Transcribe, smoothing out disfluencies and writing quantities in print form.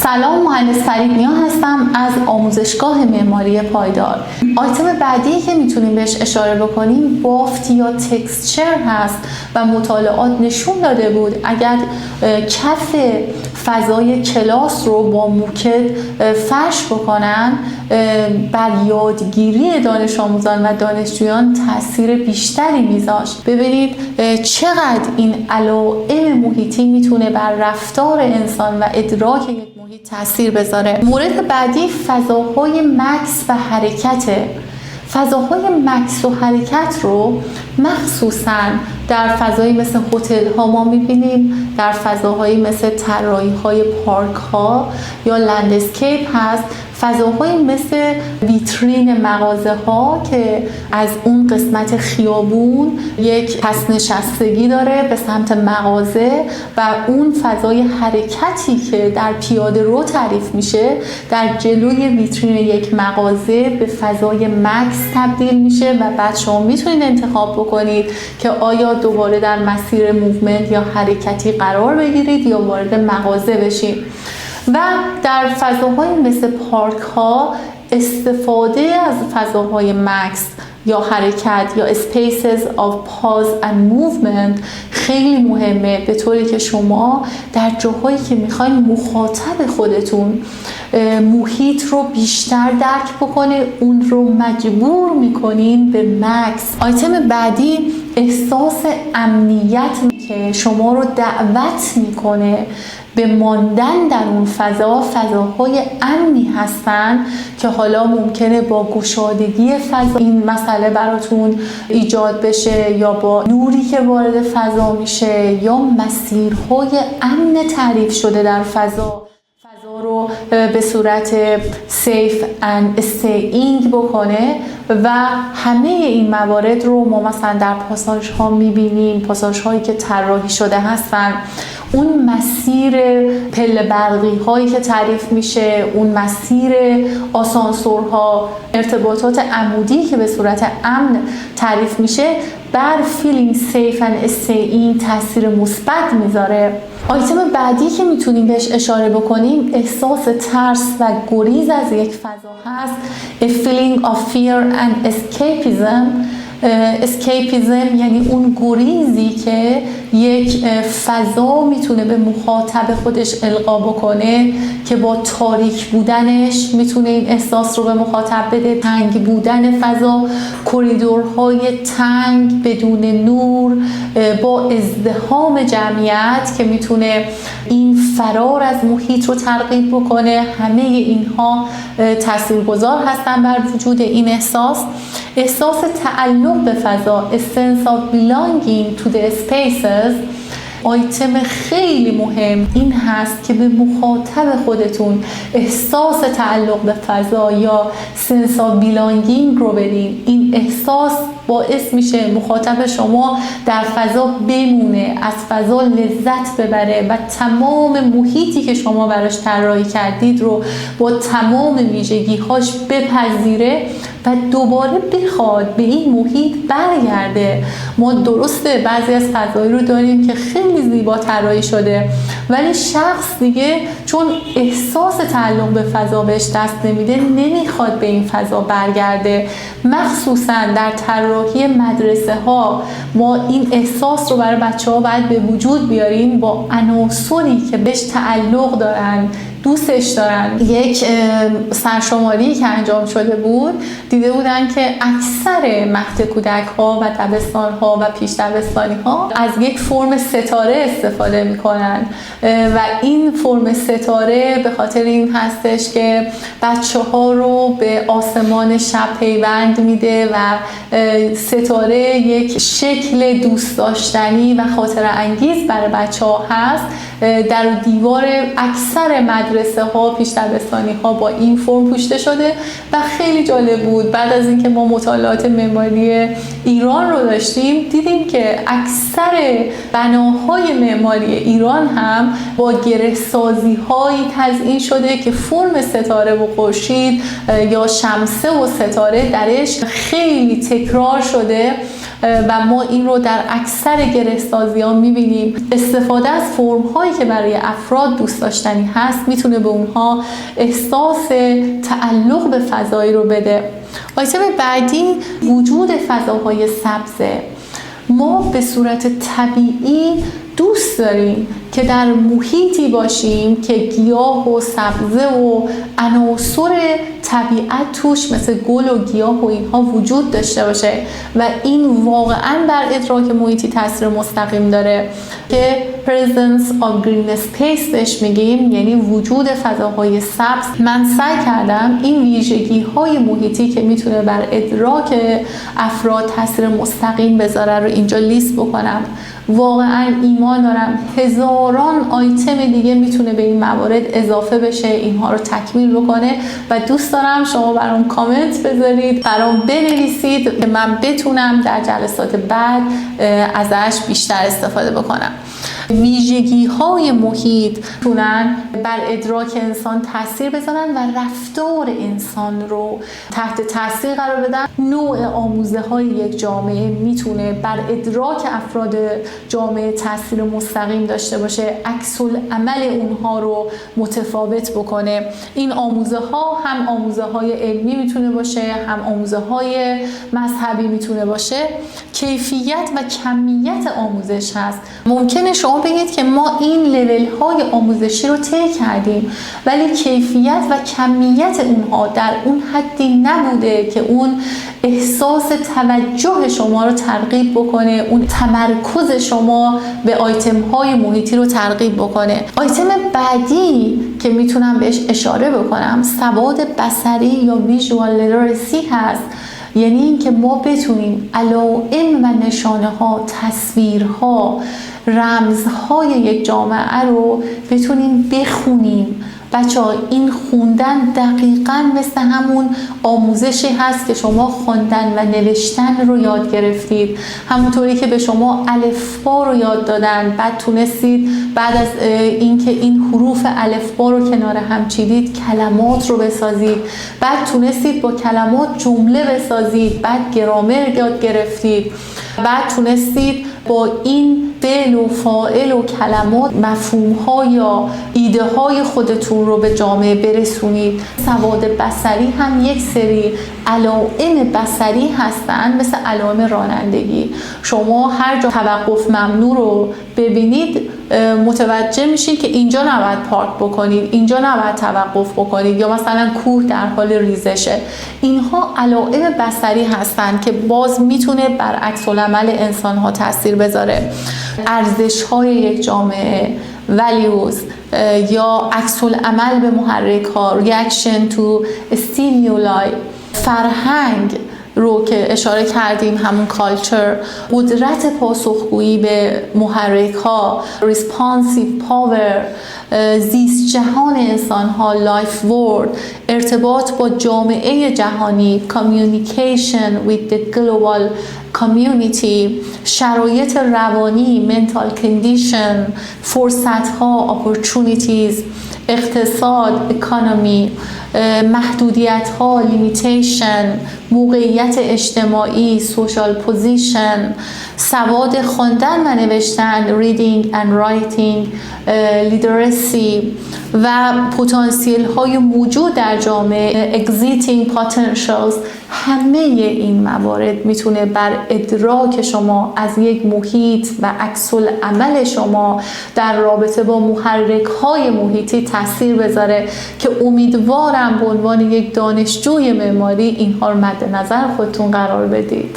سلام، مهندس فرید نیا هستم از آموزشگاه معماری پایدار. آیتم بعدی که میتونیم بهش اشاره بکنیم بافت یا تکسچر هست و مطالعات نشون داده بود اگر کف فضای کلاس رو با موکت فرش بکنن بر یادگیری دانش آموزان و دانشجویان تاثیر بیشتری میذاشت. ببینید چقدر این علائم محیطی میتونه بر رفتار انسان و ادراک یک محیط تاثیر بذاره. مورد بعدی فضاهای مکث و حرکته. فضاهای مکث و حرکت رو مخصوصاً در فضایی مثل هتل ها ما میبینیم، در فضاهایی مثل طراحی های پارک ها یا لندسکیپ هست، فضاهایی مثل ویترین مغازه ها که از اون قسمت خیابون یک پس نشستگی داره به سمت مغازه و اون فضای حرکتی که در پیاده رو تعریف میشه در جلوی ویترین یک مغازه به فضای مکس تبدیل میشه و بعد شما میتونید انتخاب بکنید که آیا دوباره در مسیر موومنت یا حرکتی قرار بگیرید یا وارد مغازه بشید. و در فضاهای مثل پارک ها استفاده از فضاهای مکس یا حرکت یا spaces of pause and movement خیلی مهمه، به طوری که شما در جاهایی که میخواین مخاطب خودتون محیط رو بیشتر درک بکنه اون رو مجبور میکنین به مکس. آیتم بعدی احساس امنیت که شما رو دعوت میکنه به ماندن در اون فضاهای امنی هستن که حالا ممکنه با گشادگی فضا این مسئله براتون ایجاد بشه یا با نوری که وارد فضا میشه یا مسیرهای امن تعریف شده در فضا رو به صورت safe and staying بکنه و همه این موارد رو ما مثلا در پاساژ ها میبینیم، پاساژ هایی که طراحی شده هستن، اون مسیر پله برقی هایی که تعریف میشه، اون مسیر آسانسورها، ارتباطات عمودی که به صورت امن تعریف میشه بر feeling safe and staying تاثیر مثبت میذاره. آیتم بعدی که میتونیم بهش اشاره بکنیم احساس ترس و گریز از یک فضا هست. A feeling of fear and escapism. اسکیپیزم یعنی اون گریزی که یک فضا میتونه به مخاطب خودش القا بکنه که با تاریک بودنش میتونه این احساس رو به مخاطب بده، تنگ بودن فضا، کریدورهای تنگ بدون نور با ازدحام جمعیت که میتونه این فرار از محیط رو ترغیب بکنه. همه اینها تاثیرگذار هستن بر وجود این احساس تعلق به فضا، a sense of belonging to the spaces. آیتم خیلی مهم این هست که به مخاطب خودتون احساس تعلق به فضا یا sense of belonging رو بدین. این احساس باعث میشه مخاطب شما در فضا بمونه، از فضا لذت ببره و تمام محیطی که شما براش طراحی کردید رو با تمام ویژگی‌هاش بپذیره و دوباره بخواد به این محیط برگرده. ما درسته بعضی از فضایی رو داریم که خیلی زیبا طراحی شده ولی شخص دیگه چون احساس تعلق به فضا بهش دست نمیده نمیخواد به این فضا برگرده. مخصوصا در طراحی مدرسه ها ما این احساس رو برای بچه ها باید به وجود بیاریم با عناصری که بهش تعلق دارن، دوستش دارن. یک سرشماری که انجام شده بود دیده بودن که اکثر مهد کودک ها و دبستان ها و پیش دبستانی ها از یک فرم ستاره استفاده میکنن و این فرم ستاره به خاطر این هستش که بچه ها رو به آسمان شب پیوند میده و ستاره یک شکل دوست داشتنی و خاطره انگیز برای بچه ها هست. در دیوار اکثر مدرسه ها پیش دبستانی ها با این فرم پوشیده شده و خیلی جالب بود. بعد از اینکه ما مطالعات معماری ایران رو داشتیم دیدیم که اکثر بناهای معماری ایران هم با گره سازی هایی تزیین شده که فرم ستاره و خورشید یا شمسه و ستاره درش خیلی تکرار شده و ما این رو در اکثر گره‌سازی‌ها می‌بینیم. استفاده از فرم‌هایی که برای افراد دوست داشتنی هست میتونه به اونها احساس تعلق به فضایی رو بده. آیتم بعدی وجود فضاهای سبزه. ما به صورت طبیعی دوست داریم که در محیطی باشیم که گیاه و سبزه و عناصر طبیعت توش مثل گل و گیاه و اینها وجود داشته باشه و این واقعا بر ادراک محیطی تاثیر مستقیم داره که presence of green space بهش میگیم، یعنی وجود فضاهای سبز. من سعی کردم این ویژگی های محیطی که میتونه بر ادراک افراد تاثیر مستقیم بذاره رو اینجا لیست بکنم. واقعا ایمان دارم هزاران آیتم دیگه میتونه به این موارد اضافه بشه، اینها رو تکمیل بکنه و دوست دارم شما برام کامنت بذارید، برام بنویسید که من بتونم در جلسات بعد ازش بیشتر استفاده بکنم. ویژگی های محیط میتونن بر ادراک انسان تاثیر بذارن و رفتار انسان رو تحت تاثیر قرار بدن. نوع آموزه های یک جامعه میتونه بر ادراک افراد جامعه تاثیر مستقیم داشته باشه، عکس العمل اونها رو متفاوت بکنه. این آموزه ها هم آموزه های علمی میتونه باشه، هم آموزه های مذهبی میتونه باشه. کیفیت و کمیت آموزش هست. ممکنه شما بگید که ما این لول های آموزشی رو طی کردیم ولی کیفیت و کمیت اونها در اون حدی نبوده که اون احساس توجه شما رو ترغیب بکنه، اون تمرکز شما به آیتم های محیطی رو ترغیب بکنه. آیتم بعدی که میتونم بهش اشاره بکنم سواد بصری یا ویژوال لیترسی هست، یعنی اینکه ما بتونیم علائم و نشانه ها، تصویرها، رمزهای یک جامعه رو بتونیم بخونیم. بچه‌ها این خوندن دقیقاً مثل همون آموزشی هست که شما خواندن و نوشتن رو یاد گرفتید، همونطوری که به شما الفبا رو یاد دادن، بعد تونستید بعد از اینکه این حروف الفبا رو کنار هم چیدید کلمات رو بسازید، بعد تونستید با کلمات جمله بسازید، بعد گرامر یاد گرفتید، بعد تونستید با این فعل و فاعل و کلمات مفهوم‌ها یا ایده‌های خودتون رو به جامعه برسونید. سواد بصری هم یک سری علائم بصری هستن مثل علائم رانندگی. شما هر جا توقف ممنوع رو ببینید متوجه میشین که اینجا نباید پارک بکنید، اینجا نباید توقف بکنید، یا مثلا کوه در حال ریزشه. اینها علائم بصری هستن که باز میتونه بر عکس العمل انسان ها تاثیر بذاره. ارزش های یک جامعه، values، یا عکس العمل به محرک ها، reaction to stimuli، فرهنگ رو که اشاره کردیم همون کالچر، قدرت پاسخگویی به محرک ها، responsive power، زیست جهان انسان ها، life world، ارتباط با جامعه جهانی، communication with the global community، شرایط روانی، mental condition، فرصت ها، opportunities، اقتصاد، economy، محدودیت ها، limitation، موقعیت اجتماعی، social position، سواد خواندن و نوشتن، reading and writing، literacy و پتانسیل های موجود در جامعه، existing potentials. همه این موارد میتونه بر ادراک شما از یک محیط و عکس العمل شما در رابطه با محرک های محیطی تاثیر بذاره که امیدوارم به عنوان یک دانشجوی معماری اینها رو مد نظر خودتون قرار بدید.